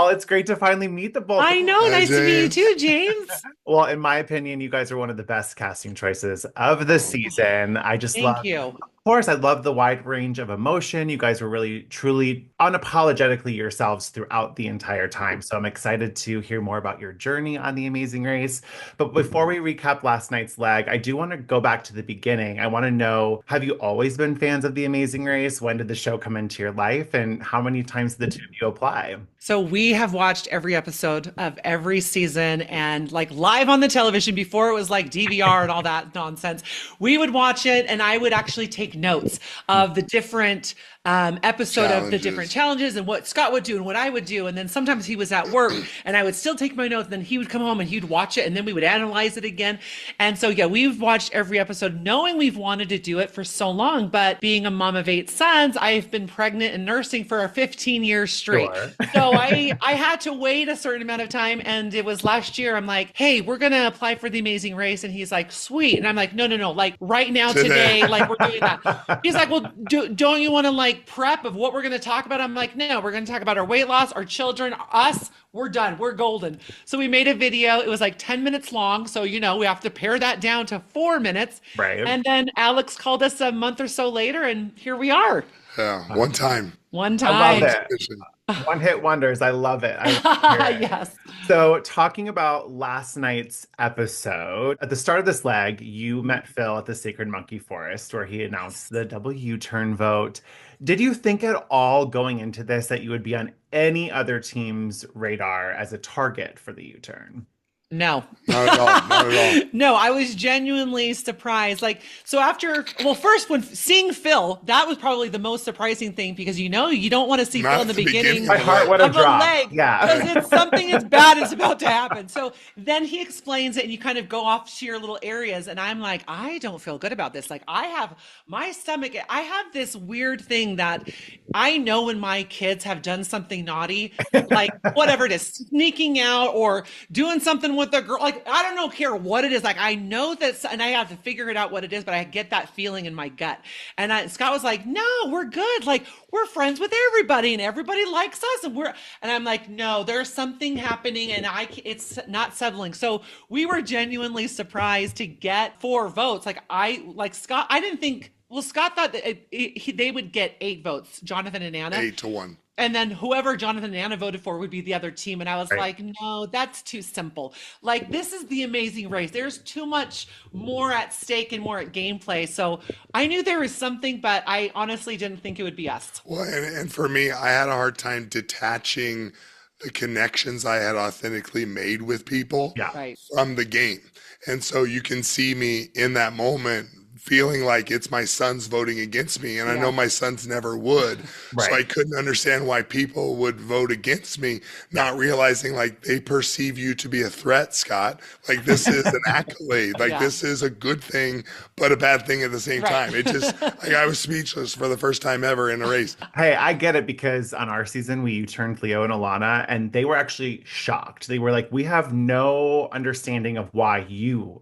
Well, it's great to finally meet the both of I you. know. Hi, Nice to meet you James. too, James. Well, in my opinion, you guys are one of the best casting choices of the Oh, season. I just Thank love, you. of course, I love the wide range of emotion. You guys were really, truly, unapologetically yourselves throughout the entire time. So I'm excited to hear more about your journey on The Amazing Race. But before we recap last night's leg, I do want to go back to the beginning. I want to know, have you always been fans of The Amazing Race? When did the show come into your life? And how many times did the two of you apply? So we have watched every episode of every season and like live on the television before it was like DVR and all that nonsense. We would watch it and I would actually take notes of the different episode of the different challenges. challenges and what Scott would do and what I would do. And then sometimes he was at work and I would still take my notes. And then he would come home and he'd watch it and then we would analyze it again. And so, yeah, we've watched every episode knowing we've wanted to do it for so long. But being a mom of 8 sons, I've been pregnant and nursing for 15 years straight. Sure. So I had to wait a certain amount of time. And it was last year, I'm like, hey, we're going to apply for the Amazing Race. And he's like, sweet. And I'm like, no, no, no, like right now, Today. today, like we're doing that. He's like, well, don't you want to like prep of what we're going to talk about? I'm like, no, we're going to talk about our weight loss, our children, us. We're done. We're golden. So we made a video. It was like 10 minutes long. So, we have to pare that down to 4 minutes. Right. And then Alex called us a month or so later, and here we are. Yeah, one time. One I love time. it. Mission. One hit wonders. I love it. I love to hear it. Yes. So, talking about last night's episode, at the start of this leg, you met Phil at the Sacred Monkey Forest where he announced the double U-turn vote. Did you think at all going into this that you would be on any other team's radar as a target for the U-turn? No. Not at all. Not at all. No, I was genuinely surprised. Like, so after, well, first, when seeing Phil, that was probably the most surprising thing because you don't want to see Not Phil in the at the beginning beginning My of heart it. would have of a dropped. leg Yeah. because it's something as bad is about to happen. So then he explains it and you kind of go off to your little areas. And I'm like, I don't feel good about this. Like, I have my stomach, I have this weird thing that I know when my kids have done something naughty, like whatever it is, sneaking out or doing something with a girl, like, I don't know, care what it is. Like, I know that, and I have to figure it out what it is, but I get that feeling in my gut. And Scott was like, no, we're good. Like, we're friends with everybody and everybody likes us. And I'm like, no, there's something happening and it's not settling. So we were genuinely surprised to get 4 votes. Like Scott, I didn't think, well, Scott thought that they would get 8 votes, Jonathan and Anna. 8 to 1. And then whoever Jonathan and Anna voted for would be the other team. And I was Right. like, no, that's too simple. Like, this is the Amazing Race. There's too much more at stake and more at gameplay. So I knew there was something, but I honestly didn't think it would be us. Well, and for me, I had a hard time detaching the connections I had authentically made with people Yeah. Right. from the game. And so you can see me in that moment feeling like it's my sons voting against me. And I know Yeah. my sons never would. So I Right. couldn't understand why people would vote against me, not realizing like they perceive you to be a threat, Scott. Like this is an accolade. Like Yeah. this is a good thing, but a bad thing at the same Right. time. It just, like I was speechless for the first time ever in a race. Hey, I get it because on our season we turned Leo and Alana, and they were actually shocked. They were like, "We have no understanding of why you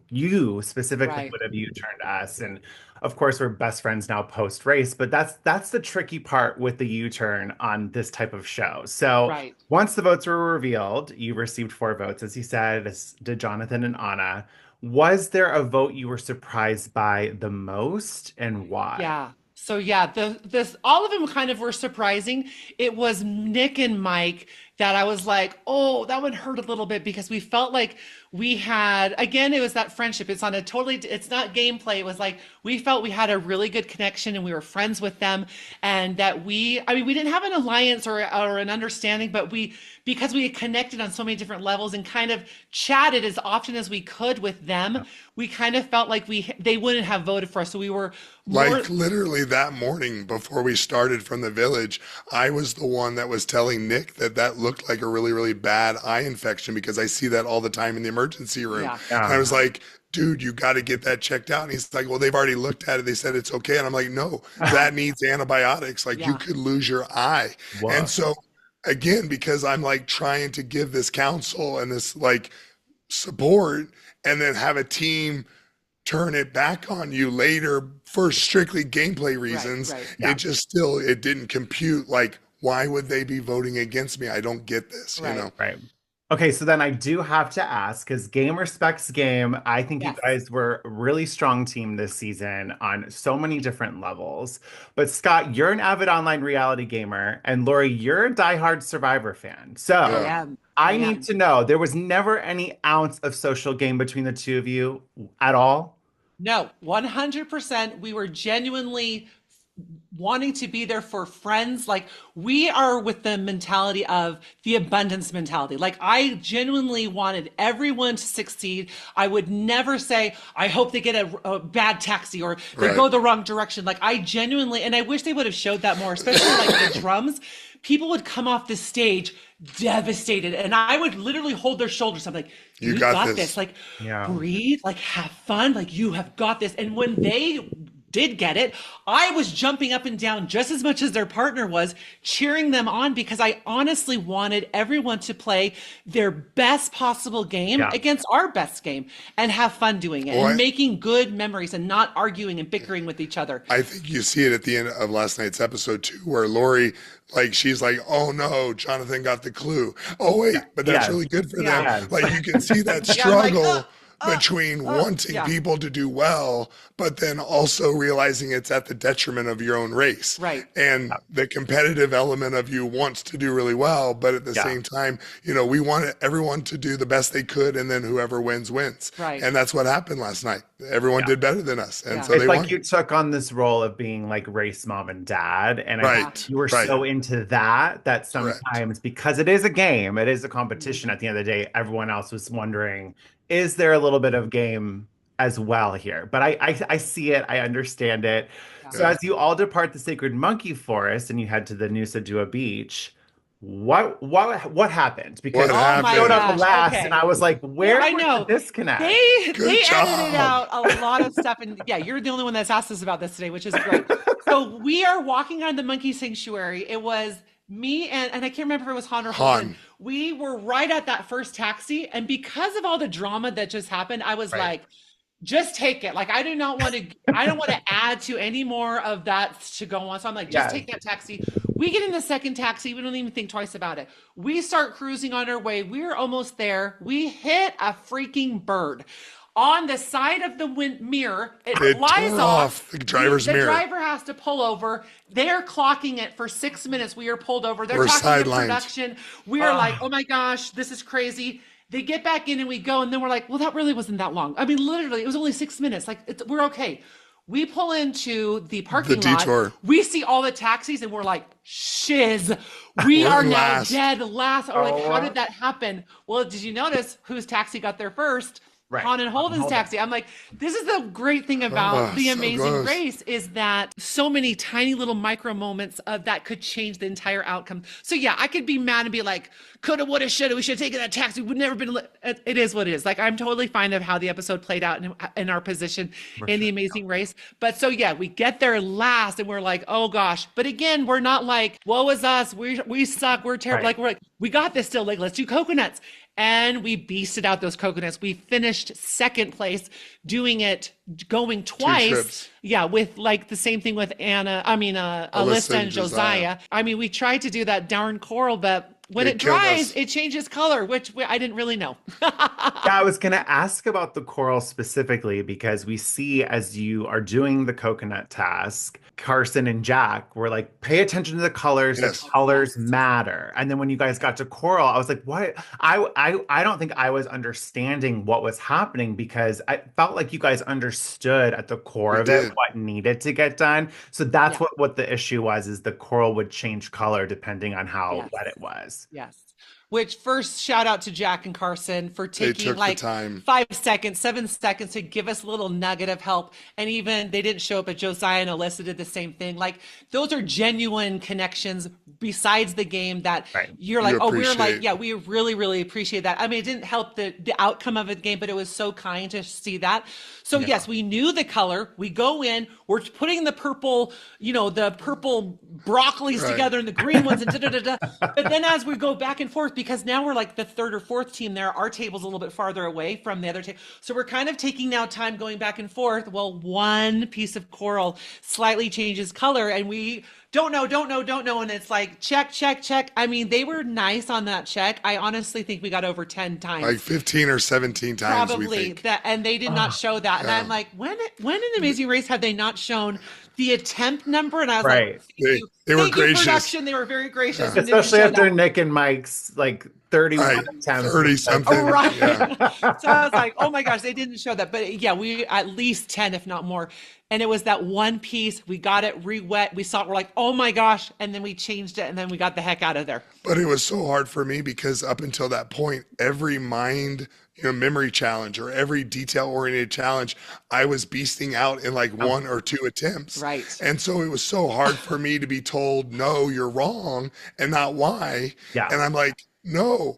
specifically Right. would have U-turned us." And of course, we're best friends now post race, but that's the tricky part with the U-turn on this type of show. So Right. once the votes were revealed, you received 4 votes, as you said, as did Jonathan and Anna. Was there a vote you were surprised by the most, and why? Yeah. So yeah, this all of them kind of were surprising. It was Nick and Mike that I was like, oh, that would hurt a little bit because we felt like we had, again, it was that friendship. It's on a totally, it's not gameplay. It was like we felt we had a really good connection and we were friends with them, and that we didn't have an alliance or an understanding, but because we had connected on so many different levels and kind of chatted as often as we could with them, we kind of felt like they wouldn't have voted for us. So we were more. Like literally that morning before we started from the village, I was the one that was telling Nick that looked like a really, really bad eye infection because I see that all the time in the emergency room. Yeah. And I Yeah. was like, dude, you got to get that checked out. And he's like, well, they've already looked at it. They said it's okay. And I'm like, no, that needs antibiotics. Like you Yeah. could lose your eye. Whoa. And so again, because I'm like trying to give this counsel and this like support and then have a team turn it back on you later for strictly gameplay reasons, right. Yeah. it just still it didn't compute like Why would they be voting against me? I don't get this, you Right. know? Right. Okay, so then I do have to ask, because game respects game. I think you Yes. guys were a really strong team this season on so many different levels. But Scott, you're an avid online reality gamer, and Lori, you're a diehard Survivor fan. I So Yeah. am. I I need am. to know, there was never any ounce of social game between the two of you at all? No, 100%. We were genuinely wanting to be there for friends. Like we are with the mentality of the abundance mentality. Like I genuinely wanted everyone to succeed. I would never say, I hope they get a bad taxi or they Right. go the wrong direction. Like I genuinely, and I wish they would have showed that more, especially like the drums. People would come off the stage devastated and I would literally hold their shoulders. I'm like, You you got got this. this. Like Yeah. breathe, like have fun, like you have got this. And when they did get it, I was jumping up and down just as much as their partner was, cheering them on because I honestly wanted everyone to play their best possible game Yeah. against our best game and have fun doing it Well, and making good memories and not arguing and bickering with each other. I think you see it at the end of last night's episode too, where Lori, like, she's like, "Oh no, Jonathan got the clue. Oh wait, but that's Yes. really good for them." Yeah. Yes. Like you can see that Yeah, I'm like, struggle between wanting yeah. people to do well, but then also realizing it's at the detriment of your own race. Right. And the competitive element of you wants to do really well, but at the Yeah. same time, you know, we want everyone to do the best they could, and then whoever wins wins. Right. And that's what happened last night. Everyone did better than us, and Yeah. so It's they like won. you took on this role of being like race mom and dad, and I think Right. you were Right. so into that that Correct. sometimes, because it is a game, it is a competition at the end of the day, everyone else was wondering, is there a little bit of game as well here? But I see it, I understand it. So Yeah. as you all depart the sacred monkey forest and you head to the Nusa Dua beach, what happened? What Because Oh my you showed up happened? gosh. last, and Okay. I was like, Yeah, where I was the know. disconnect? Good They edited job. out a lot of stuff, and yeah, you're the only one that's asked us about this today, which is great. So we are walking on the monkey sanctuary. It was me and I can't remember if it was Han or Holden. Han. We were right at that first taxi, and because of all the drama that just happened, I was Right. like, just take it. Like I don't want to add to any more of that to go on. So I'm like, just Yeah. take that taxi. We get in the second taxi. We don't even think twice about it. We start cruising on our way. We're almost there. We hit a freaking bird. On the side of the mirror, it It flies tore off. off the driver's The mirror. driver has to pull over. They're clocking it for 6 minutes. We are pulled over. They're We're talking to sidelined. production. We are like, Ah. oh my gosh, this is crazy. They get back in and we go, and then we're like, well, that really wasn't that long. I mean, literally, it was only 6 minutes. Like, we're okay. We pull into the parking lot. detour. We see all the taxis, and we're like, shiz. We We're are now last. dead last. Or like, how Oh. did that happen? Well, did you notice whose taxi got there first? Right. Han and Holden's Holden. taxi. I'm like, this is the great thing about Oh, The so Amazing gross. Race is that so many tiny little micro moments of that could change the entire outcome. So yeah, I could be mad and be like, coulda, woulda, shoulda, we should have taken that taxi. We'd never been. It is what it is. Like I'm totally fine of how the episode played out in our position in The Amazing Race. But so yeah, we get there last and we're like, oh gosh. But again, we're not like, woe is us. We suck. We're terrible. Right. Like we're like, we got this still. Like let's do coconuts. And we beasted out those coconuts. We finished second place doing it, going twice. trips. Yeah, with like the same thing with Alyssa and Josiah. I mean, we tried to do that darn coral, but when It it killed dries, us. it changes color, which I didn't really know. Yeah, I was going to ask about the coral specifically because we see as you are doing the coconut task, Carson and Jack were like, pay attention to the colors. Yes. The colors matter. And then when you guys got to coral, I was like, what? I don't think I was understanding what was happening because I felt like you guys understood at the core We of it did. what needed to get done. So that's Yeah. what the issue was, is the coral would change color depending on how Yes. wet it was. Yes. Which first shout out to Jack and Carson for They taking took the like time. 5 seconds, 7 seconds to give us a little nugget of help. And even they didn't show up, but Josiah and Alyssa did the same thing. Like those are genuine connections besides the game that Right. you're like, You oh, we're like, appreciate. yeah, we really, really appreciate that. I mean, it didn't help the outcome of the game, but it was so kind to see that. So yes, we knew the color. We go in, we're putting the purple, the purple broccolis Right. together and the green ones and da-da-da-da. But then as we go back and forth, because now we're like the third or fourth team there, our table's a little bit farther away from the other table. So we're kind of taking now time going back and forth. Well, one piece of coral slightly changes color and we don't know. And it's like, check, check, check. I mean, they were nice on that check. I honestly think we got over 10 Like times. 15 or 17 times, we Probably think. that, and they did not Oh, show that. And Yeah. I'm like, when in Amazing Race have they not shown the attempt number? And I was like, right. They were thank you, gracious. production. They were very gracious Yeah. and didn't Especially show that after one. Nick and Mike's like 31 Right. attempts. 30 and stuff. something. Right. Yeah. So I was like, oh my gosh, they didn't show that. But yeah, we at least 10, if not more. And it was that one piece. We got it re-wet. We saw it. We're like, oh my gosh. And then we changed it. And then we got the heck out of there. But it was so hard for me because up until that point, every memory challenge or every detail oriented challenge, I was beasting out in like one or two attempts. Right. And so it was so hard for me to be told, no, you're wrong and not why. Yeah. And I'm like, no,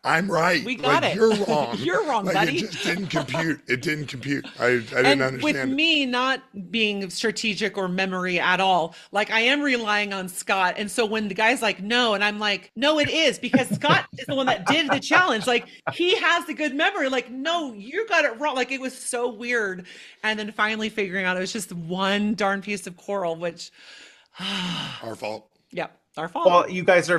I'm right. We got like, it. You're wrong. You're wrong, like, buddy. It just didn't compute. It didn't compute. I didn't And understand with it. me not being strategic or memory at all, like I am relying on Scott. And so when the guy's like, no, and I'm like, no, it is because Scott is the one that did the challenge. Like he has the good memory. Like, no, you got it wrong. Like it was so weird. And then finally figuring out it was just one darn piece of coral, which, Our fault. yeah, our fault. Well, you guys are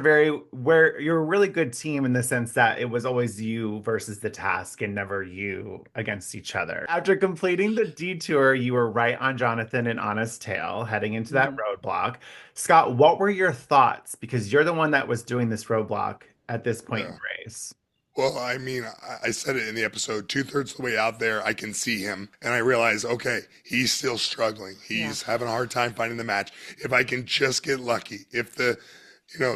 you're a really good team in the sense that it was always you versus the task and never you against each other. After completing the detour, you were right on Jonathan and Anna's tail heading into that roadblock. Scott, what were your thoughts? Because you're the one that was doing this roadblock at this point in the race. Well, I mean, I said it in the episode, 2/3 of the way out there, I can see him and I realize, okay, he's still struggling. He's having a hard time finding the match. If I can just get lucky, if the,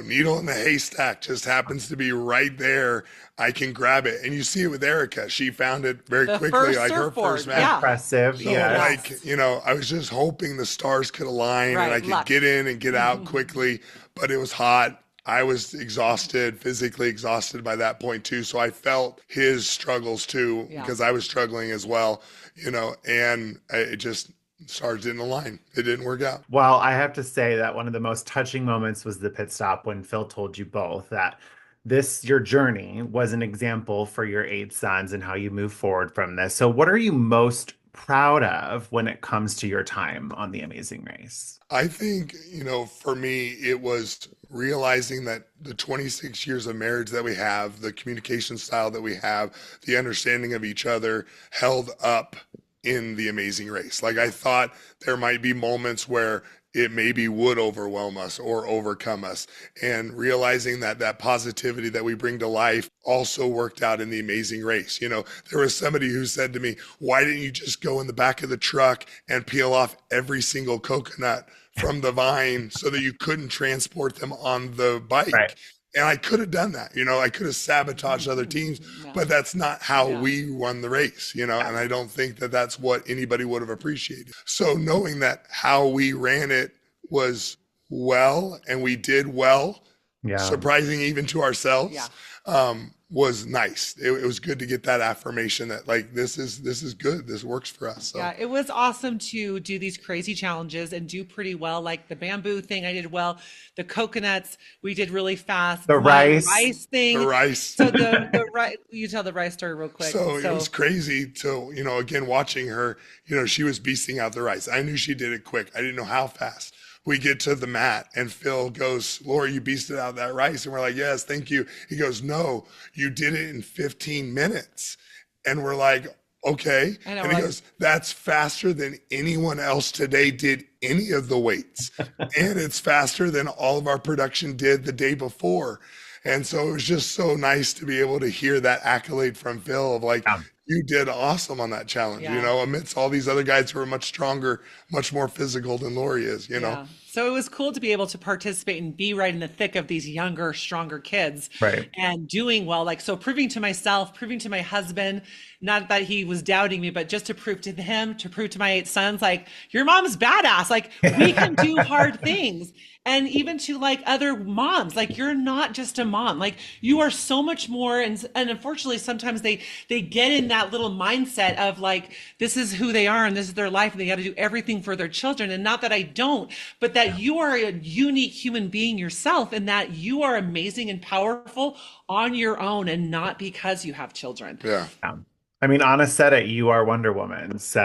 needle in the haystack just happens to be right there, I can grab it. And you see it with Erica. She found it very The quickly, first like her surfboard, first match. yeah. Impressive. So Yeah. I was just hoping the stars could align and Right, I could luck. get in and get out quickly, but it was hot. I was exhausted, physically exhausted by that point too. So I felt his struggles too, because I was struggling as well, and it just stars didn't align. It didn't work out. Well, I have to say that one of the most touching moments was the pit stop when Phil told you both that your journey was an example for your 8 sons and how you move forward from this. So what are you most proud of when it comes to your time on The Amazing Race? I think, for me, it was realizing that the 26 years of marriage that we have, the communication style that we have, the understanding of each other held up in The Amazing Race. Like I thought there might be moments where it maybe would overwhelm us or overcome us, and realizing that that positivity that we bring to life also worked out in The Amazing Race. There was somebody who said to me, why didn't you just go in the back of the truck and peel off every single coconut from the vine so that you couldn't transport them on the bike? Right. And I could have done that, I could have sabotaged other teams, but that's not how we won the race, and I don't think that that's what anybody would have appreciated. So knowing that how we ran it was well and we did well, surprising even to ourselves, was nice. It was good to get that affirmation that like, this is good. This works for us. So. Yeah, it was awesome to do these crazy challenges and do pretty well. Like the bamboo thing, I did well. The coconuts, we did really fast. The rice thing. The rice. So the rice, you tell the rice story real quick. So it was crazy to, again, watching her, she was beasting out the rice. I knew she did it quick. I didn't know how fast. We get to the mat and Phil goes, Laura, you beasted out that rice. And we're like, yes, thank you. He goes, no, you did it in 15 minutes. And we're like, okay. And he goes, that's faster than anyone else today did any of the weights. And it's faster than all of our production did the day before. And so it was just so nice to be able to hear that accolade from Phil of like, you did awesome on that challenge, amidst all these other guys who are much stronger, much more physical than Lori is, know. So it was cool to be able to participate and be right in the thick of these younger, stronger kids, right, and doing well. Like, so proving to myself, proving to my husband, not that he was doubting me, but just to prove to him, to prove to my 8 sons, like, your mom's badass. Like, we can do hard things. And even to like other moms, like, you're not just a mom, like you are so much more. And unfortunately, sometimes they get in that little mindset of like, this is who they are and this is their life and they got to do everything for their children. And not that I don't, but that you are a unique human being yourself and that you are amazing and powerful on your own and not because you have children. Yeah. I mean, Anna said it, you are Wonder Woman. So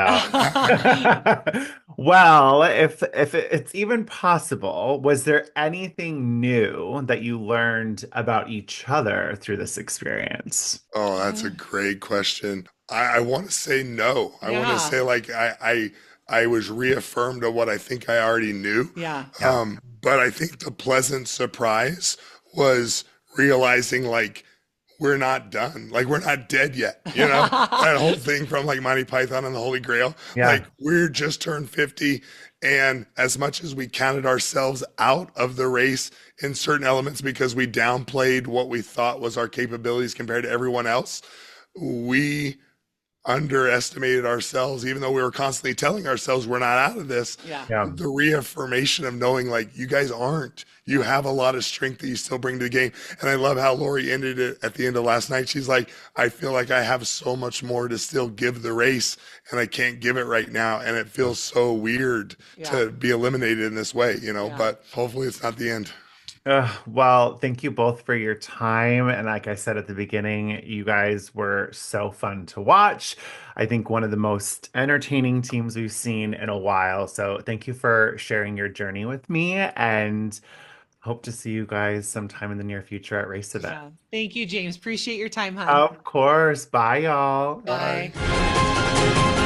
Well, if it's even possible, was there anything new that you learned about each other through this experience? Oh, that's a great question. I want to say no. I want to Yeah. say like I was reaffirmed of what I think I already knew. Yeah. Yeah. But I think the pleasant surprise was realizing like we're not done. Like we're not dead yet. You know, that whole thing from like Monty Python and the Holy Grail. Yeah. Like we're just turned 50. And as much as we counted ourselves out of the race in certain elements because we downplayed what we thought was our capabilities compared to everyone else, we underestimated ourselves, even though we were constantly telling ourselves we're not out of this. Yeah. Yeah. The reaffirmation of knowing like you guys aren't. You have a lot of strength that you still bring to the game. And I love how Lori ended it at the end of last night. She's like, I feel like I have so much more to still give the race and I can't give it right now. And it feels so weird Yeah. to be eliminated in this way, Yeah. but hopefully it's not the end. Well, thank you both for your time. And like I said at the beginning, you guys were so fun to watch. I think one of the most entertaining teams we've seen in a while. So thank you for sharing your journey with me and hope to see you guys sometime in the near future at race event. Yeah. Thank you, James. Appreciate your time, hon. Of course. Bye, y'all. Bye. Bye.